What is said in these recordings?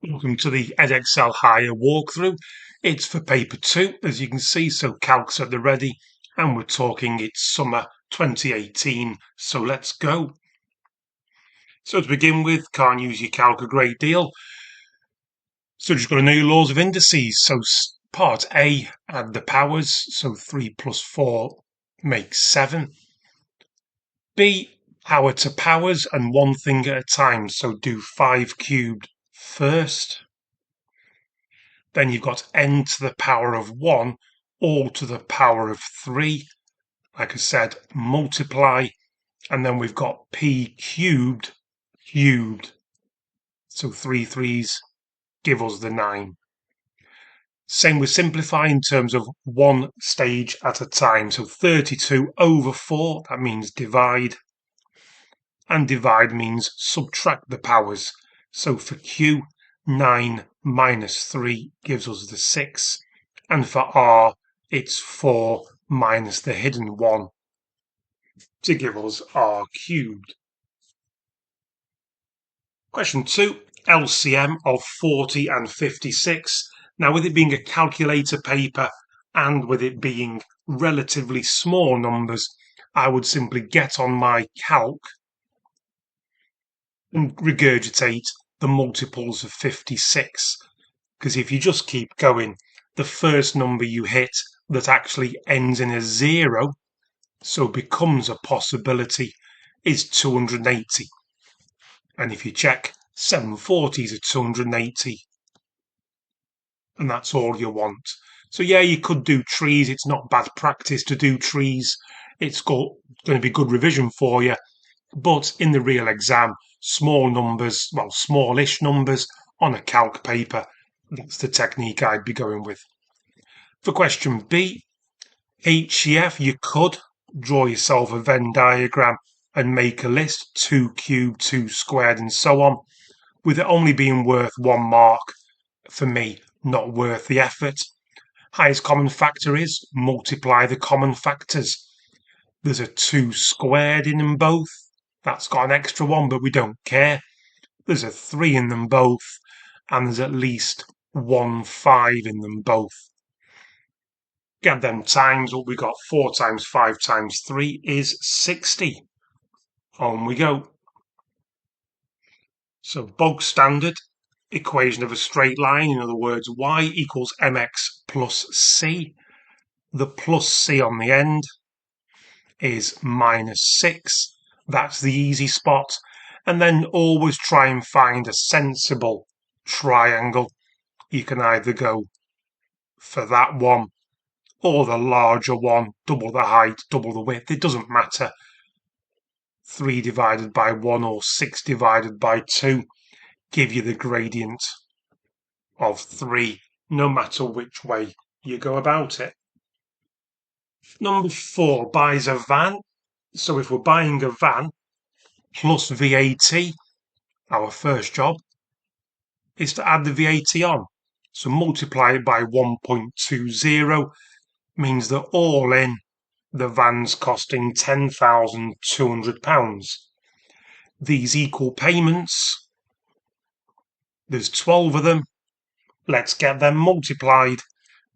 Welcome to the Edexcel Higher walkthrough. It's for paper 2, as you can see, so calcs at the ready, and we're talking it's summer 2018, so let's go. So to begin with, can't use your calc a great deal, so just got to know your laws of indices. So part A, add the powers, so 3 plus 4 makes 7. B, power to powers and one thing at a time, so do 5 cubed first. Then you've got n to the power of 1, all to the power of 3. Like I said, multiply, and then we've got p cubed. So 3 threes give us the 9. Same with simplify in terms of one stage at a time. So 32 over 4, that means divide. And divide means subtract the powers. So for Q, 9 minus 3 gives us the 6. And for R, it's 4 minus the hidden 1 to give us R cubed. Question 2, LCM of 40 and 56. Now, with it being a calculator paper and with it being relatively small numbers, I would simply get on my calc and regurgitate the multiples of 56. Because if you just keep going, the first number you hit that actually ends in a 0, so becomes a possibility, is 280. And if you check, 740s are 280. And that's all you want. So yeah, you could do trees. It's not bad practice to do trees. It's going to be good revision for you. But in the real exam, small numbers, well, smallish numbers on a calc paper, that's the technique I'd be going with. For question B, HCF, you could draw yourself a Venn diagram and make a list, 2 cubed, 2 squared, and so on, with it only being worth 1 mark. For me, not worth the effort. Highest common factor is multiply the common factors. There's a 2 squared in them both. That's got an extra 1, but we don't care. There's a 3 in them both, and there's at least 1 5 in them both. Get them times what we got. 4 times 5 times 3 is 60. On we go. So bog standard equation of a straight line, in other words, y equals mx plus c. The plus c on the end is minus 6. That's the easy spot. And then always try and find a sensible triangle. You can either go for that one or the larger one, double the height, double the width. It doesn't matter. 3 divided by 1 or 6 divided by 2 give you the gradient of 3, no matter which way you go about it. Number 4, buys a van. So if we're buying a van plus VAT, our first job is to add the VAT on. So multiply it by 1.20 means that all in, the van's costing £10,200. These equal payments, there's 12 of them. Let's get them multiplied.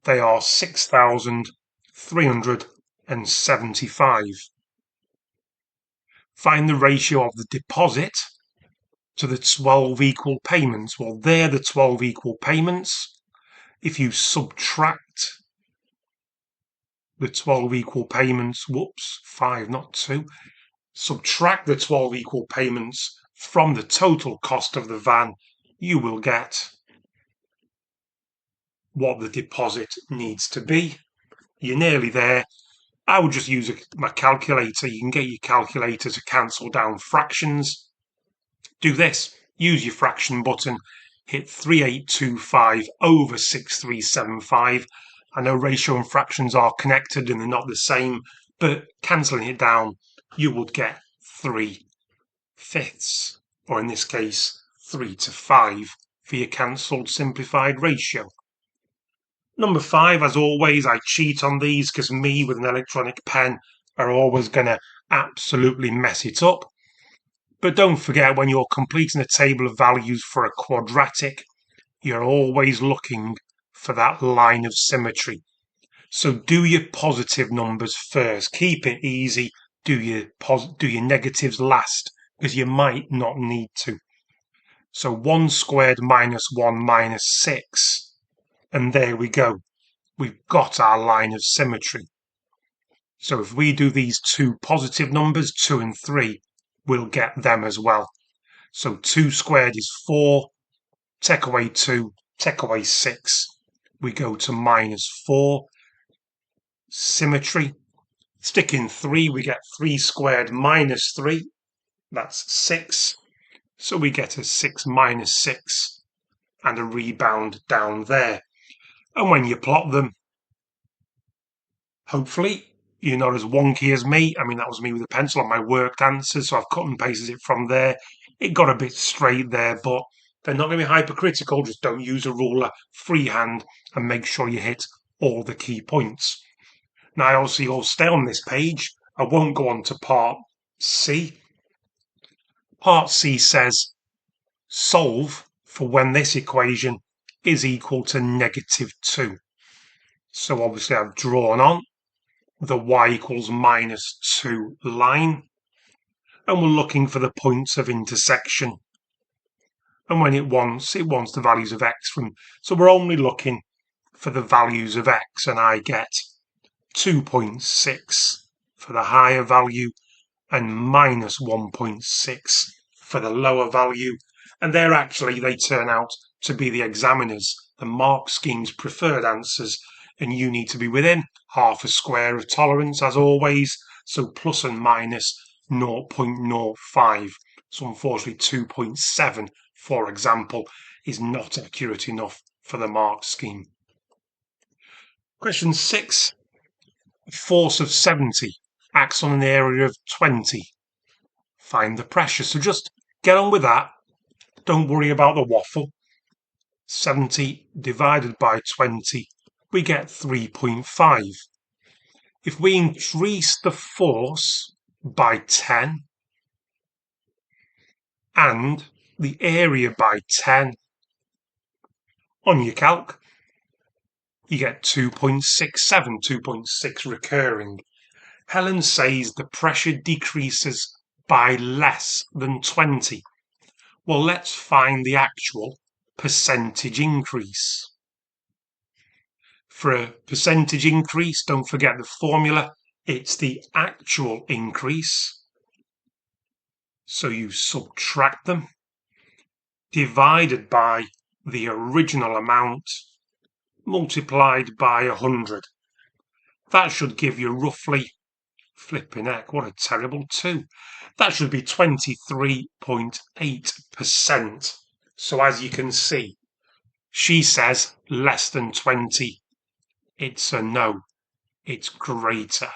They are 6,375. Find the ratio of the deposit to the 12 equal payments. Well, they're the 12 equal payments. If you subtract the 12 equal payments, 5, not 2, subtract the 12 equal payments from the total cost of the van, you will get what the deposit needs to be. You're nearly there. I would just use my calculator. You can get your calculator to cancel down fractions. Do this. Use your fraction button. Hit 3825 over 6375. I know ratio and fractions are connected and they're not the same, but cancelling it down, you would get 3/5, or in this case, 3 to 5 for your cancelled simplified ratio. Number 5, as always, I cheat on these because me with an electronic pen are always going to absolutely mess it up. But don't forget, when you're completing a table of values for a quadratic, you're always looking for that line of symmetry. So do your positive numbers first. Keep it easy. Do your negatives last, because you might not need to. So 1 squared minus 1 minus 6. And there we go. We've got our line of symmetry. So if we do these two positive numbers, 2 and 3, we'll get them as well. So 2 squared is 4. Take away 2, take away 6. We go to minus 4. Symmetry. Stick in 3, we get 3 squared minus 3. That's 6. So we get a 6 minus 6 and a rebound down there. And when you plot them, hopefully you're not as wonky as me. I mean, that was me with a pencil on my worked answers, so I've cut and pasted it from there. It got a bit straight there, but they're not going to be hypercritical. Just don't use a ruler, freehand, and make sure you hit all the key points. Now, obviously, you'll stay on this page. I won't go on to part C. Part C says, solve for when this equation is equal to negative 2. So obviously I've drawn on the y equals minus 2 line, and we're looking for the points of intersection. And when it wants the values of x from, so we're only looking for the values of x, and I get 2.6 for the higher value and minus 1.6 for the lower value. And they turn out to be the examiner's, the mark scheme's preferred answers, and you need to be within half a square of tolerance as always, so plus and minus 0.05. So unfortunately 2.7, for example, is not accurate enough for the mark scheme. Question 6. A force of 70 acts on an area of 20. Find the pressure. So just get on with that. Don't worry about the waffle. 70 divided by 20, we get 3.5. If we increase the force by 10 and the area by 10 on your calc, you get 2.67, 2.6 recurring. Helen says the pressure decreases by less than 20. Well, let's find the actual percentage increase. For a percentage increase, don't forget the formula. It's the actual increase. So you subtract them, divided by the original amount, multiplied by 100. That should give you roughly, flipping heck, what a terrible 2. That should be 23.8%. So as you can see, she says less than 20. It's a no. It's greater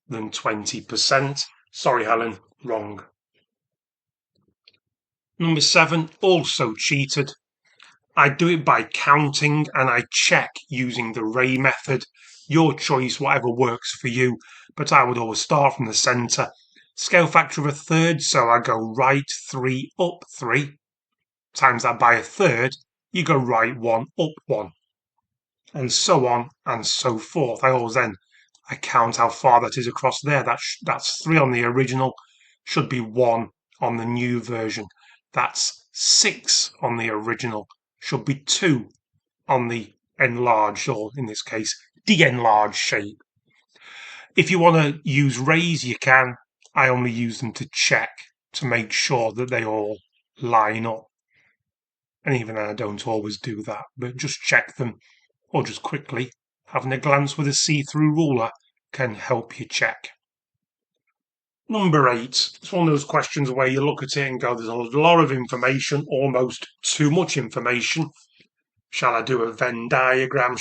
than 20%. Sorry, Helen, wrong. Number 7, also cheated. I do it by counting and I check using the Ray method. Your choice, whatever works for you, but I would always start from the centre. Scale factor of a third, so I go right 3, up 3. Times that by a third, you go right 1, up 1. And so on and so forth. I count how far that is across there. That's 3 on the original, should be 1 on the new version. That's 6 on the original, should be 2 on the enlarged, or in this case, de-enlarged shape. If you want to use rays, you can. I only use them to check, to make sure that they all line up. And even then, I don't always do that, but just check them, or just quickly having a glance with a see-through ruler can help you check. Number 8, it's one of those questions where you look at it and go, there's a lot of information, almost too much information. Shall I do a Venn diagram?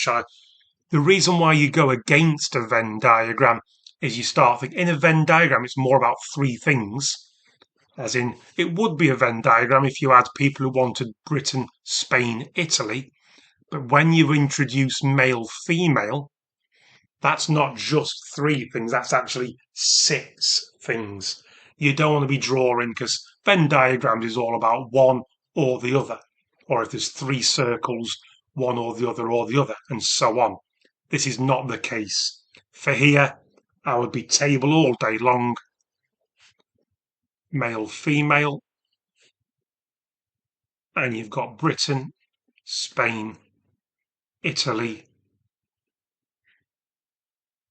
The reason why you go against a Venn diagram is you start thinking, in a Venn diagram, it's more about 3 things. As in, it would be a Venn diagram if you had people who wanted Britain, Spain, Italy. But when you introduce male-female, that's not just 3 things, that's actually 6 things. You don't want to be drawing, because Venn diagrams is all about one or the other. or if there's 3 circles, one or the other, and so on. This is not the case. For here, I would be table all day long. Male, female. And you've got Britain, Spain, Italy.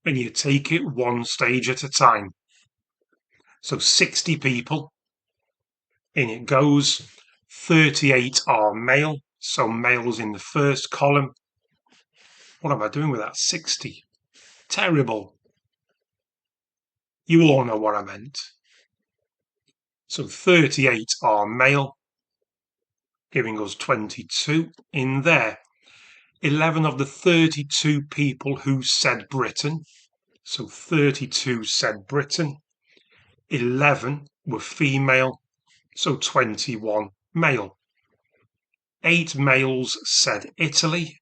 And you take it one stage at a time. So 60 people. In it goes. 38 are male. So males in the first column. What am I doing with that? 60. Terrible. You all know what I meant. So 38 are male, giving us 22 in there. 11 of the 32 people who said Britain. So 32 said Britain. 11 were female, so 21 male. 8 males said Italy,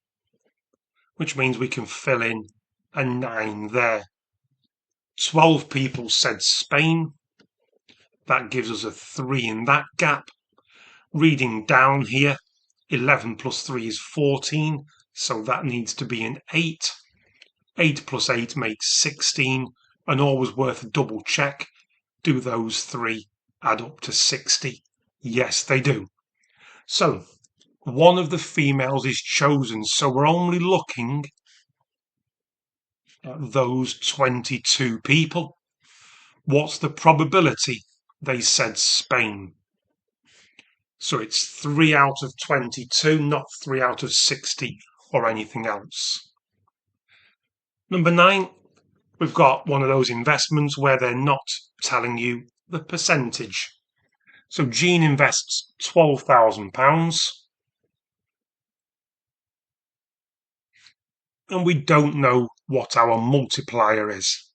which means we can fill in a 9 there. 12 people said Spain. That gives us a 3 in that gap. Reading down here, 11 plus 3 is 14, so that needs to be an 8. 8 plus 8 makes 16, and always worth a double check. Do those 3 add up to 60? Yes, they do. So, one of the females is chosen, so we're only looking at those 22 people. What's the probability? They said Spain. So it's 3 out of 22, not 3 out of 60 or anything else. Number 9, we've got one of those investments where they're not telling you the percentage. So Jean invests £12,000. And we don't know what our multiplier is.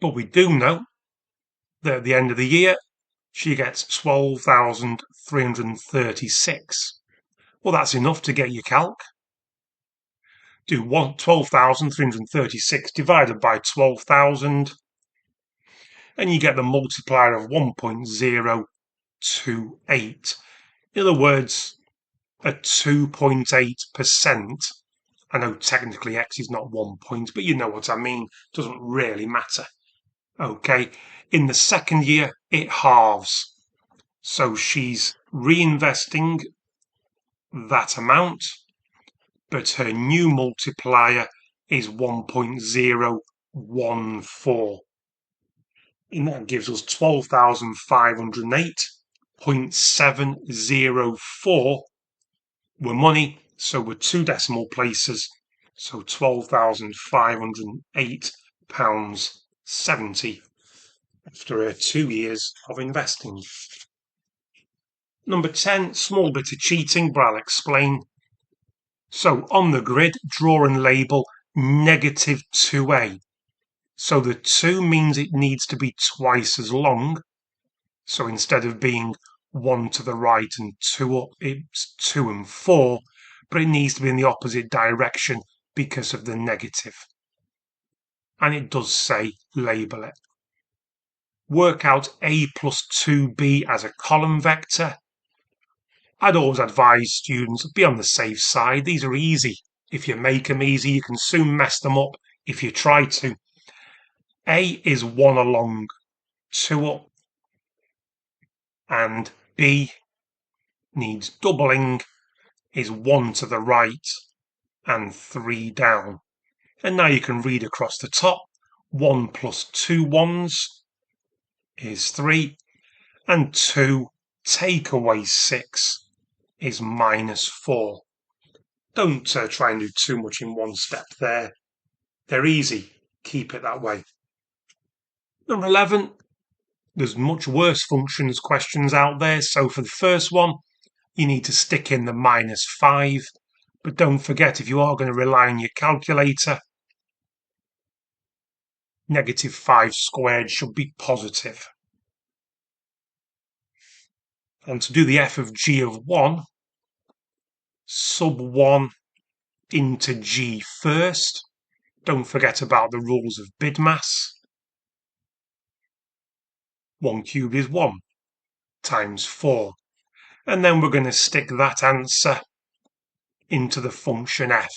But we do know that at the end of the year, she gets 12,336. Well, that's enough to get your calc. Do 12,336 divided by 12,000, and you get the multiplier of 1.028. In other words, a 2.8%. I know technically X is not 1 point, but you know what I mean. Doesn't really matter. Okay, in the second year, it halves. So she's reinvesting that amount, but her new multiplier is 1.014. And that gives us 12,508.704 were money, so we're 2 decimal places, so £12,508.70 after her 2 years of investing. Number 10, small bit of cheating, but I'll explain. So on the grid, draw and label negative 2a. So the 2 means it needs to be twice as long. So instead of being 1 to the right and 2 up, it's 2 and 4, but it needs to be in the opposite direction because of the negative. And it does say label it. Work out a plus 2b as a column vector. I'd always advise students, be on the safe side. These are easy. If you make them easy, you can soon mess them up if you try to. A is 1 along, 2 up, and B needs doubling, is 1 to the right and 3 down. And now you can read across the top. 1 plus 2 ones is 3, and 2 take away 6 is minus 4. Don't try and do too much in one step there. They're easy. Keep it that way. Number 11, there's much worse functions questions out there. So for the first one, you need to stick in the minus 5. But don't forget, if you are going to rely on your calculator, negative 5 squared should be positive. And to do the f of g of 1, sub 1 into g first. Don't forget about the rules of BIDMAS. 1 cubed is 1 times 4. And then we're going to stick that answer into the function f.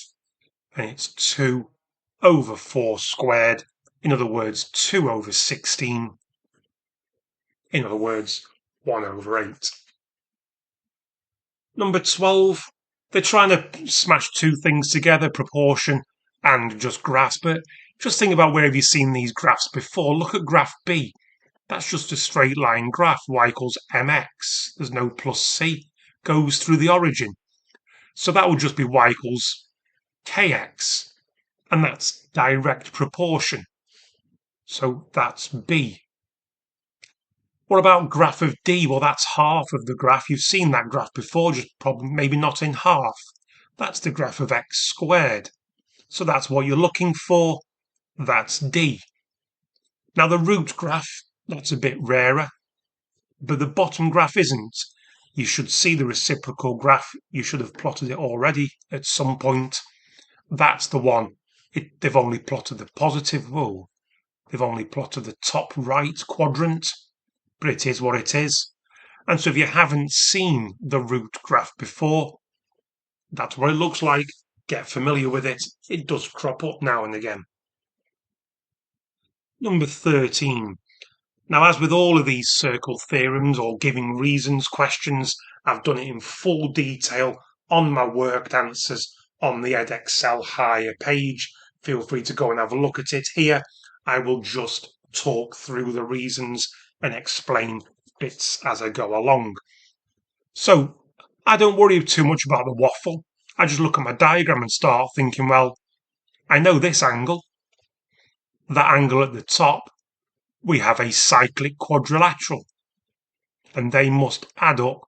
And it's 2 over 4 squared. In other words, 2 over 16. In other words, 1 over 8. Number 12, they're trying to smash two things together, proportion and just graphs. But just think about where have you seen these graphs before. Look at graph B. That's just a straight line graph. Y equals mx. There's no plus c. Goes through the origin. So that would just be y equals kx. And that's direct proportion. So that's B. What about graph of D? Well, that's half of the graph. You've seen that graph before, just probably maybe not in half. That's the graph of x squared. So that's what you're looking for. That's D. Now the root graph, that's a bit rarer, but the bottom graph isn't. You should see the reciprocal graph. You should have plotted it already at some point. That's the one. They've only plotted the positive. Whoa. They've only plotted the top right quadrant. But it is what it is. And so if you haven't seen the root graph before, that's what it looks like. Get familiar with it. It does crop up now and again. Number 13. Now, as with all of these circle theorems or giving reasons questions, I've done it in full detail on my worked answers on the Edexcel Higher page. Feel free to go and have a look at it here. I will just talk through the reasons and explain bits as I go along. So I don't worry too much about the waffle. I just look at my diagram and start thinking, well, I know this angle. That angle at the top, we have a cyclic quadrilateral, and they must add up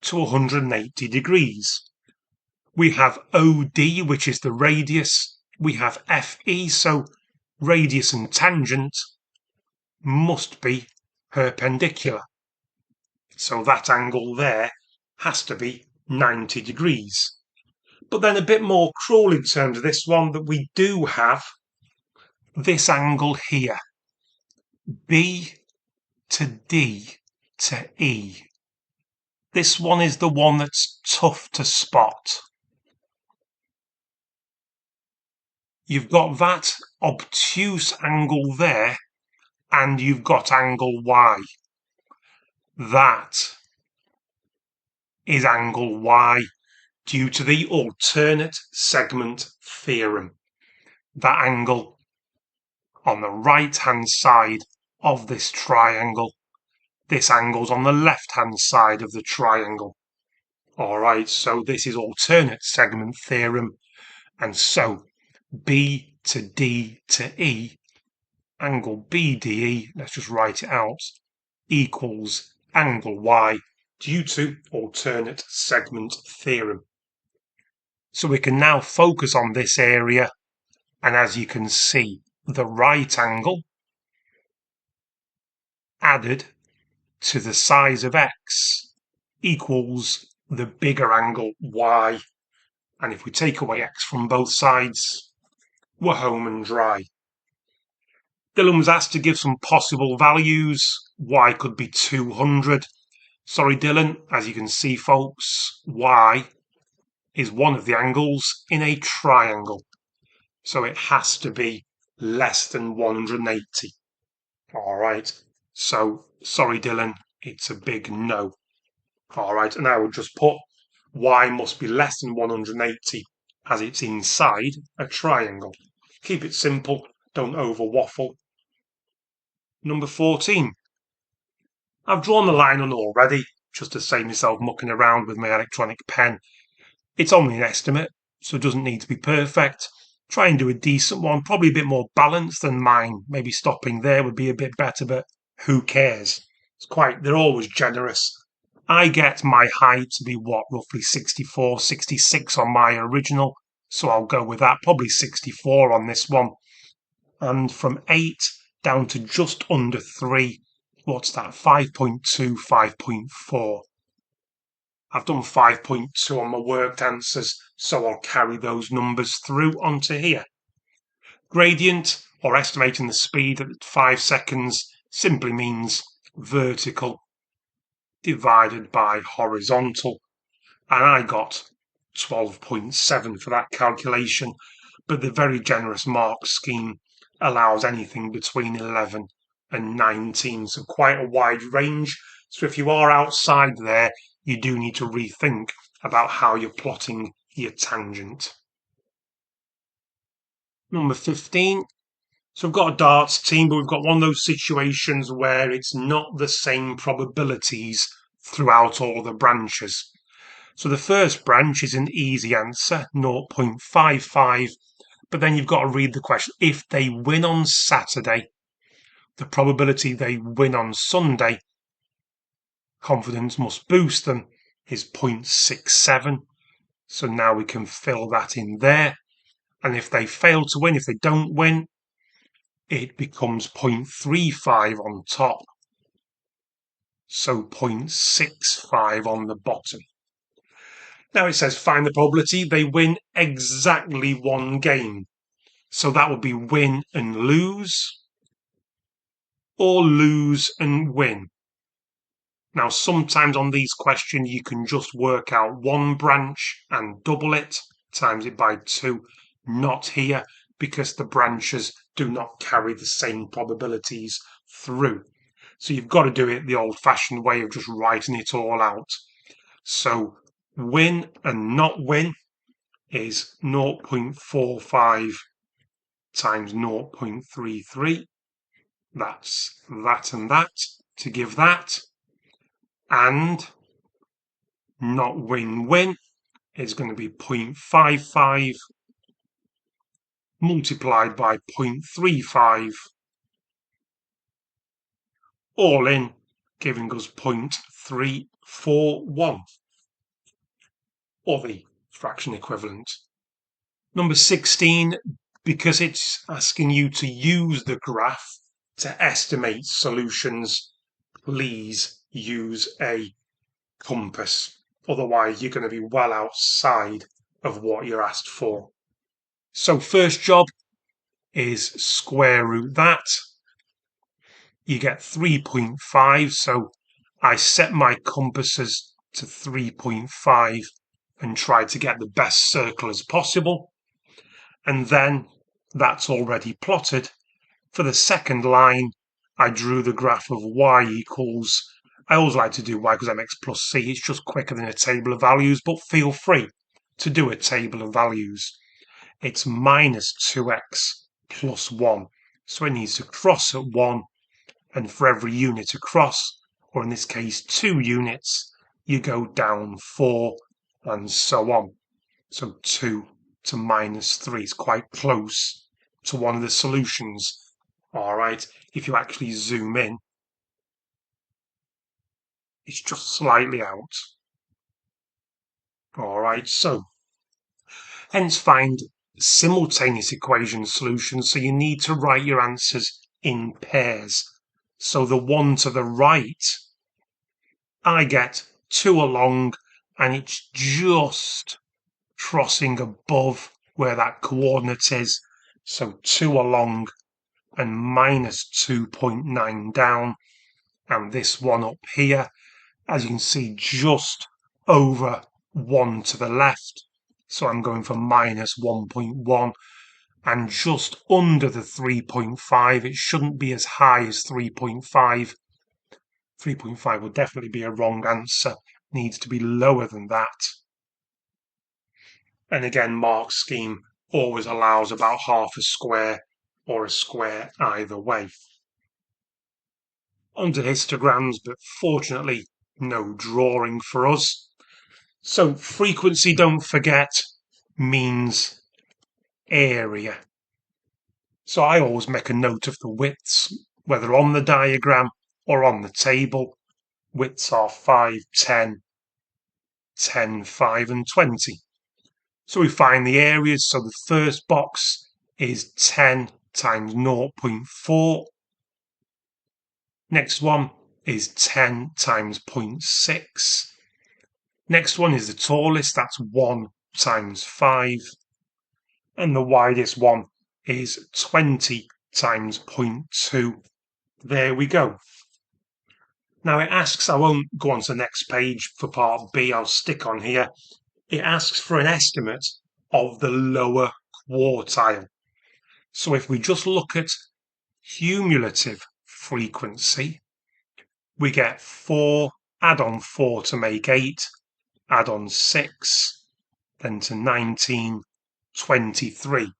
to 180 degrees. We have OD, which is the radius. We have FE, so radius and tangent must be perpendicular. So that angle there has to be 90 degrees. But then a bit more cruel in terms of this one, that we do have this angle here. B to D to E. This one is the one that's tough to spot. You've got that obtuse angle there, and you've got angle Y. That is angle Y due to the alternate segment theorem. That angle on the right-hand side of this triangle. This angle's on the left-hand side of the triangle. All right, so this is alternate segment theorem. And so B to D to E, angle BDE, let's just write it out, equals angle Y due to alternate segment theorem. So we can now focus on this area, and as you can see, the right angle added to the size of x equals the bigger angle Y. And if we take away x from both sides, we're home and dry. Dylan was asked to give some possible values. Y could be 200. Sorry, Dylan, as you can see, folks, Y is one of the angles in a triangle. So it has to be less than 180. All right. So, sorry, Dylan, it's a big no. All right, and I would just put Y must be less than 180 as it's inside a triangle. Keep it simple, don't over waffle. Number 14. I've drawn the line on already, just to save myself mucking around with my electronic pen. It's only an estimate, so it doesn't need to be perfect. Try and do a decent one, probably a bit more balanced than mine. Maybe stopping there would be a bit better, but who cares? They're always generous. I get my height to be roughly 64, 66 on my original, so I'll go with that, probably 64 on this one. And from 8 down to just under 3, what's that, 5.2, 5.4. I've done 5.2 on my worked answers, so I'll carry those numbers through onto here. Gradient, or estimating the speed at 5 seconds, simply means vertical. divided by horizontal, and I got 12.7 for that calculation, but the very generous mark scheme allows anything between 11 and 19, so quite a wide range. So if you are outside there, you do need to rethink about how you're plotting your tangent. Number 15. So we've got a darts team, but we've got one of those situations where it's not the same probabilities throughout all the branches. So the first branch is an easy answer, 0.55, but then you've got to read the question. If they win on Saturday, the probability they win on Sunday, confidence must boost them, is 0.67. So now we can fill that in there. And if they fail to win, if they don't win, it becomes 0.35 on top. So 0.65 on the bottom. Now it says find the probability they win exactly one game. So that would be win and lose, or lose and win. Now sometimes on these questions you can just work out one branch and double it, times it by 2. Not here, because the branches do not carry the same probabilities through. So you've got to do it the old-fashioned way of just writing it all out. So win and not win is 0.45 times 0.33. That's that and that to give that. And not win-win is going to be 0.55 multiplied by 0.35, all in, giving us 0.341, or the fraction equivalent. Number 16, because it's asking you to use the graph to estimate solutions, please use a compass. Otherwise, you're going to be well outside of what you're asked for. So first job is square root that. You get 3.5, so I set my compasses to 3.5 and try to get the best circle as possible. And then that's already plotted. For the second line, I drew the graph of y equals, I always like to do y because mx plus c, it's just quicker than a table of values, but feel free to do a table of values. It's minus 2x plus 1, so it needs to cross at 1, and for every unit across, or in this case 2 units, you go down 4 and so on. So 2 to minus 3 is quite close to one of the solutions. All right, if you actually zoom in, it's just slightly out. All right, so hence find simultaneous equation solutions. So you need to write your answers in pairs. So the one to the right, I get 2 along, and it's just crossing above where that coordinate is. So 2 along and minus 2.9 down. And this one up here, as you can see, just over 1 to the left. So I'm going for minus 1.1. And just under the 3.5. It shouldn't be as high as 3.5. 3.5 would definitely be a wrong answer. Needs to be lower than that. And again, mark scheme always allows about half a square or a square either way. Onto histograms, but fortunately no drawing for us. So frequency, don't forget, means area. So I always make a note of the widths, whether on the diagram or on the table. Widths are 5, 10, 10, 5 and 20. So we find the areas. So the first box is 10 times 0.4. Next one is 10 times 0.6. Next one is the tallest, that's 1 times 5. And the widest one is 20 times 0.2. There we go. Now it asks, I won't go on to the next page for part B, I'll stick on here. It asks for an estimate of the lower quartile. So if we just look at cumulative frequency, we get 4, add on 4 to make 8, add on 6, then to 19, 23.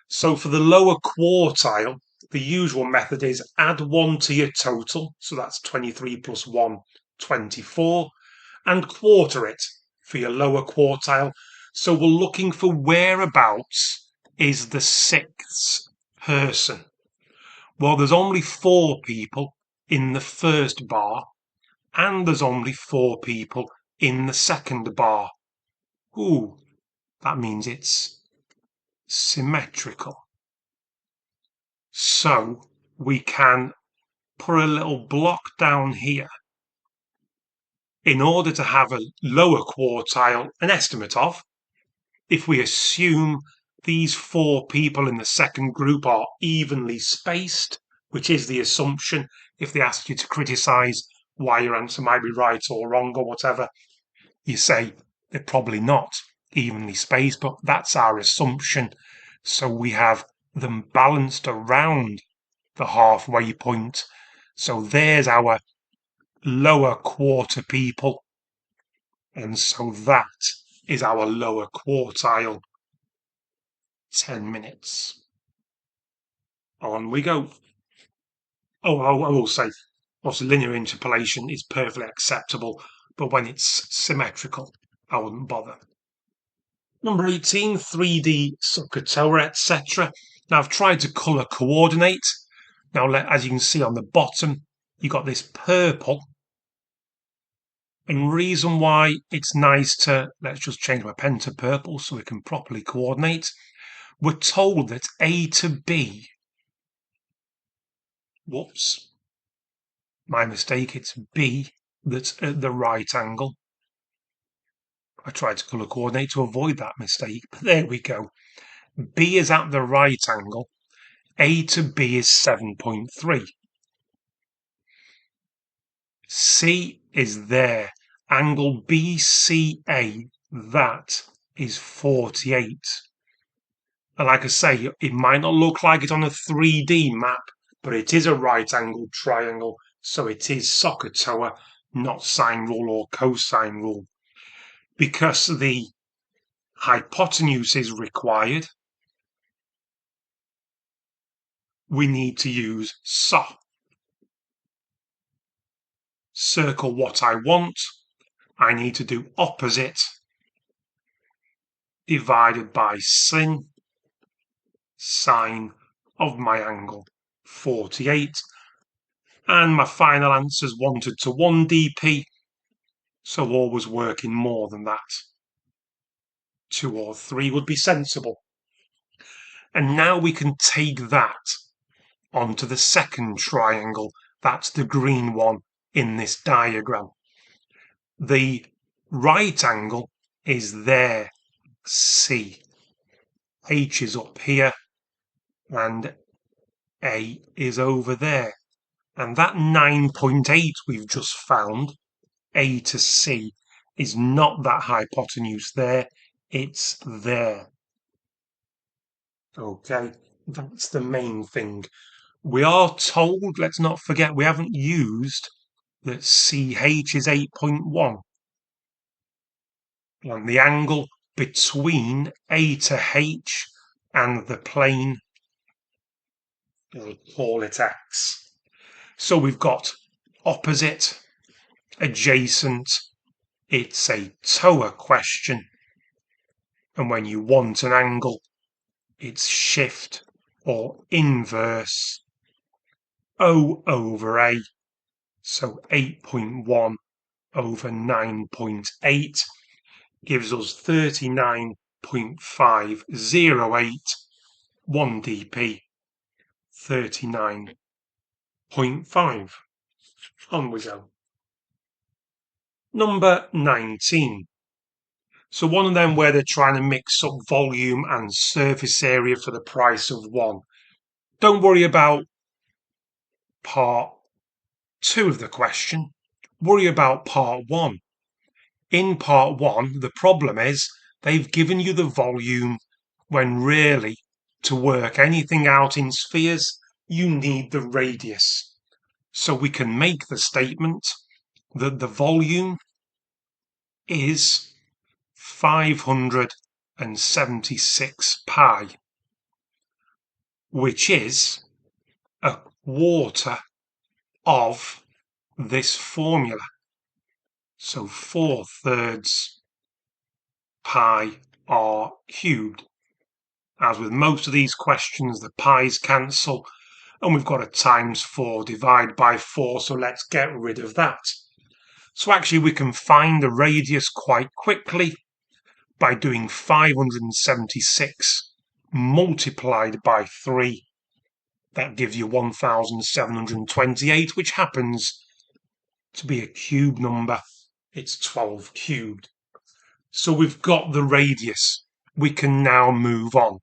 So for the lower quartile, the usual method is add 1 to your total, so that's 23 plus 1, 24, and quarter it for your lower quartile. So we're looking for whereabouts is the 6th person. Well, there's only 4 people in the first bar, and there's only 4 people in the second bar. Ooh, that means it's symmetrical. So we can put a little block down here in order to have a lower quartile, an estimate of. If we assume these 4 people in the second group are evenly spaced, which is the assumption, if they ask you to criticise why your answer might be right or wrong or whatever, you say they're probably not evenly spaced, but that's our assumption. So we have them balanced around the halfway point. So there's our lower quarter people. And so that is our lower quartile. 10 minutes. On we go. Oh, I will say, also linear interpolation is perfectly acceptable, but when it's symmetrical, I wouldn't bother. Number 18, 3D Sokotoa, etc. Now I've tried to colour coordinate. Now, as you can see on the bottom, you've got this purple. And reason why it's nice to, let's just change my pen to purple so we can properly coordinate. We're told that A to B, whoops, my mistake, it's B that's at the right angle. I tried to colour coordinate to avoid that mistake, but there we go. B is at the right angle. A to B is 7.3. C is there. Angle BCA, that is 48. And like I say, it might not look like it on a 3D map, but it is a right-angled triangle, so it is Sokotoa, not sine rule or cosine rule. Because the hypotenuse is required, we need to use SO. Circle what I want. I need to do opposite divided by sine of my angle, 48. And my final answer's wanted to 1 dp, so always working more than that. 2 or 3 would be sensible. And now we can take that onto the second triangle. That's the green one in this diagram. The right angle is there, C. H is up here, and A is over there. And that 9.8 we've just found, A to C, is not that hypotenuse there, it's there. Okay, that's the main thing. We are told, let's not forget, we haven't used that CH is 8.1. And the angle between A to H and the plane, we'll call it X. So we've got opposite, adjacent, it's a TOA question. And when you want an angle, it's shift or inverse O over A. So 8.1 over 9.8 gives us 39.508, 1 dp, 39.5. On we go. Number 19. So one of them where they're trying to mix up volume and surface area for the price of one. Don't worry about part 2 of the question, worry about part 1. In part 1, the problem is they've given you the volume when really, to work anything out in spheres, you need the radius. So we can make the statement that the volume is 576 pi, which is a quarter of this formula. So 4/3 pi r cubed. As with most of these questions, the pi's cancel, and we've got a times 4 divided by 4, so let's get rid of that. So actually we can find the radius quite quickly by doing 576 multiplied by 3. That gives you 1728, which happens to be a cube number. It's 12 cubed. So we've got the radius. We can now move on.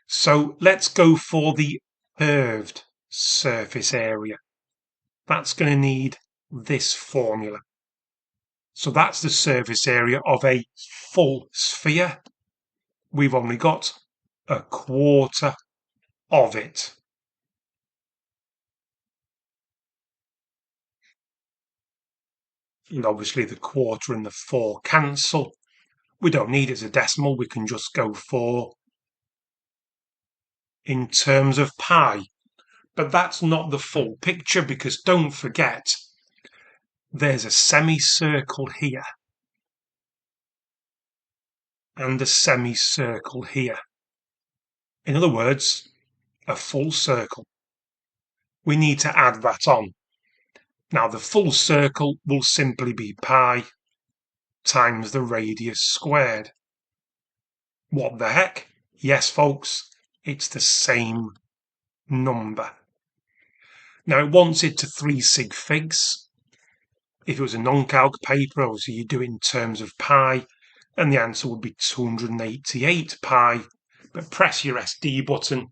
So let's go for the curved surface area. That's going to need this formula. So that's the surface area of a full sphere. We've only got a quarter of it. And obviously the quarter and the 4 cancel. We don't need it as a decimal, we can just go for in terms of pi. But that's not the full picture, because don't forget, there's a semicircle here and a semicircle here. In other words, a full circle. We need to add that on. Now the full circle will simply be pi times the radius squared. What the heck? Yes, folks, it's the same number. Now it wants it to 3 sig figs. If it was a non-calc paper, obviously you do it in terms of pi, and the answer would be 288 pi. But press your SD button,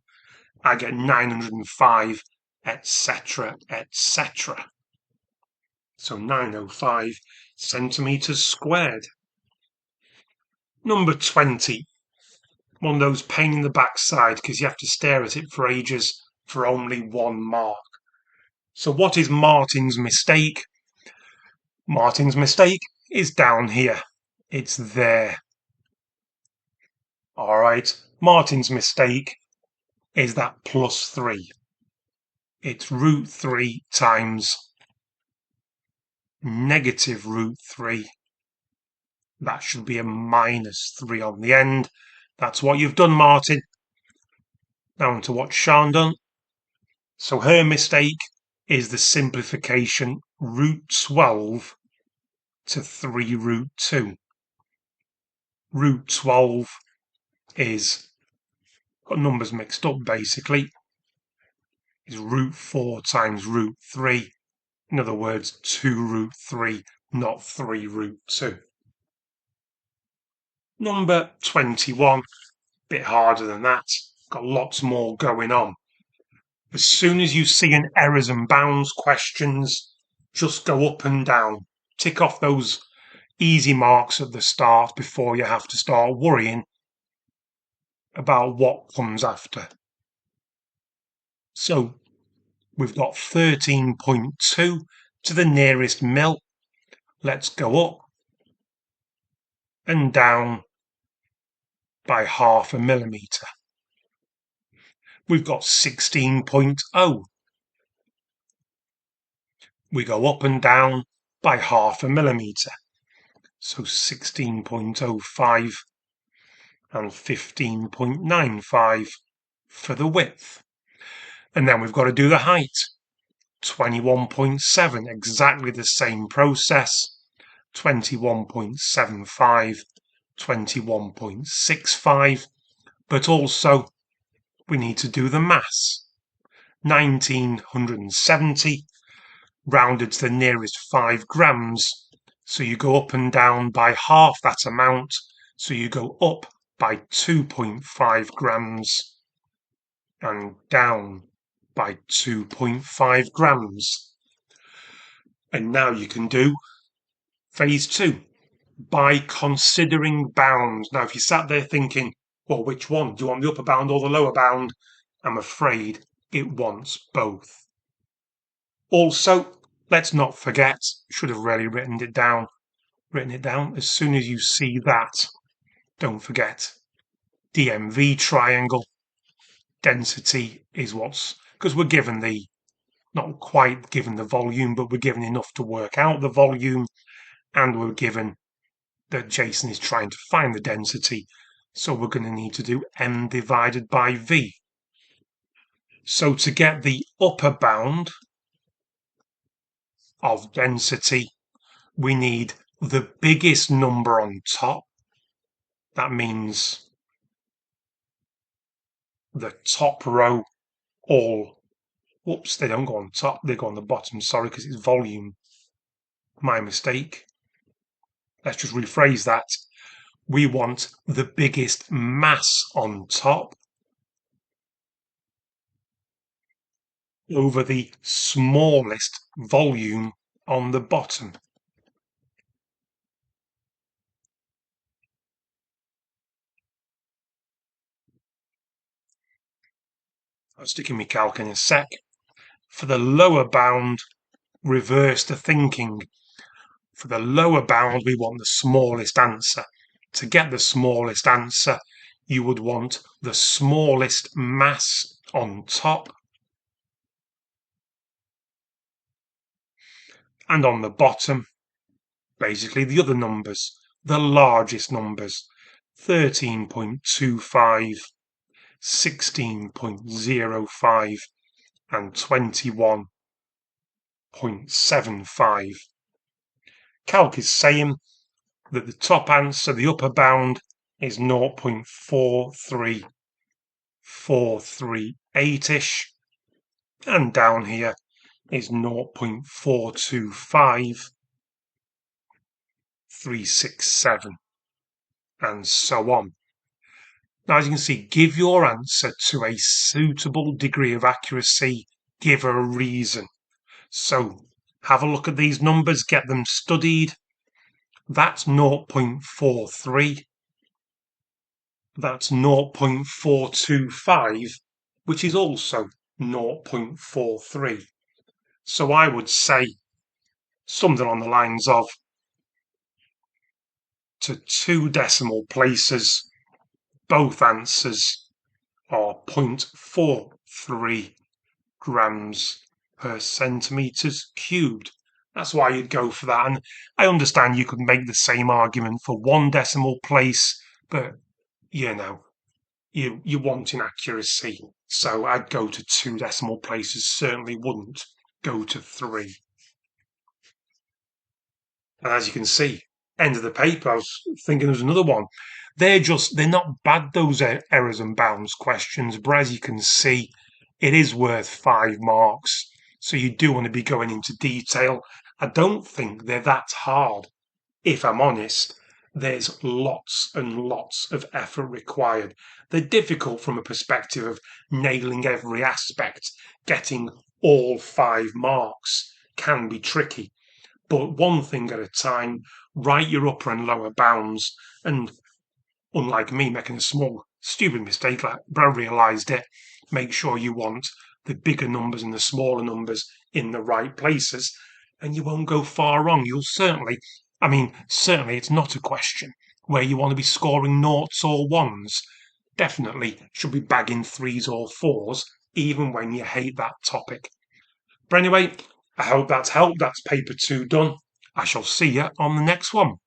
I get 905, etc., etc. So 905 centimeters squared. Number 20. One of those pain in the backside, because you have to stare at it for ages for only 1 mark. So what is Martin's mistake? Martin's mistake is down here. It's there. All right. Martin's mistake is that +3. It's √3 times -√3. That should be a -3 on the end. That's what you've done, Martin. Now on to what Sian done. So her mistake is the simplification √12 to 3√2. √12 is, got numbers mixed up basically, is √4 times √3. In other words, 2√3, not 3√2. Number 21, bit harder than that, got lots more going on. As soon as you see an errors and bounds questions, just go up and down. Tick off those easy marks at the start before you have to start worrying about what comes after. So we've got 13.2 to the nearest mil. Let's go up and down by 0.5 millimetre. We've got 16.0. We go up and down by 0.5 millimetre. So 16.05 and 15.95 for the width. And then we've got to do the height. 21.7, exactly the same process. 21.75, 21.65, but also we need to do the mass. 1970, rounded to the nearest 5 grams. So you go up and down by half that amount. So you go up by 2.5 grams and down by 2.5 grams. And now you can do phase 2 by considering bounds. Now, if you sat there thinking, well, which one? Do you want the upper bound or the lower bound? I'm afraid it wants both. Also, let's not forget, should have really written it down. As soon as you see that, don't forget DMV triangle. Density is what's, because we're given the, not quite given the volume, but we're given enough to work out the volume, and we're given that Jason is trying to find the density. So we're going to need to do m divided by v. So to get the upper bound of density, we need the biggest number on top. That means the top row all, whoops, they don't go on top, they go on the bottom, sorry, because it's volume. My mistake. Let's just rephrase that. We want the biggest mass on top over the smallest volume on the bottom. I'll stick in my calc in a sec. For the lower bound, reverse the thinking. For the lower bound, we want the smallest answer. To get the smallest answer, you would want the smallest mass on top. And on the bottom, basically the other numbers, the largest numbers, 13.25, 16.05, and 21.75. Calc is saying that the top answer, the upper bound, is 0.43438-ish, and down here is 0.425367, and so on. Now, as you can see, give your answer to a suitable degree of accuracy, give a reason. So have a look at these numbers, get them studied. That's 0.43. That's 0.425, which is also 0.43. So I would say something on the lines of, to 2 decimal places, both answers are 0.43 grams per centimetres cubed. That's why you'd go for that. And I understand you could make the same argument for 1 decimal place, but you know, you're wanting accuracy. So I'd go to 2 decimal places, certainly wouldn't go to 3. And as you can see, end of the paper, I was thinking there's another one. They're not bad, those errors and bounds questions, but as you can see, it is worth 5 marks. So you do want to be going into detail. I don't think they're that hard. If I'm honest, there's lots and lots of effort required. They're difficult from a perspective of nailing every aspect. Getting all 5 marks can be tricky. But one thing at a time, write your upper and lower bounds, and unlike me making a small stupid mistake, but I realised it, make sure you want the bigger numbers and the smaller numbers in the right places, and you won't go far wrong. You'll certainly it's not a question where you want to be scoring noughts or ones. Definitely should be bagging 3s or 4s, even when you hate that topic. But anyway, I hope that's helped. That's paper 2 done. I shall see you on the next one.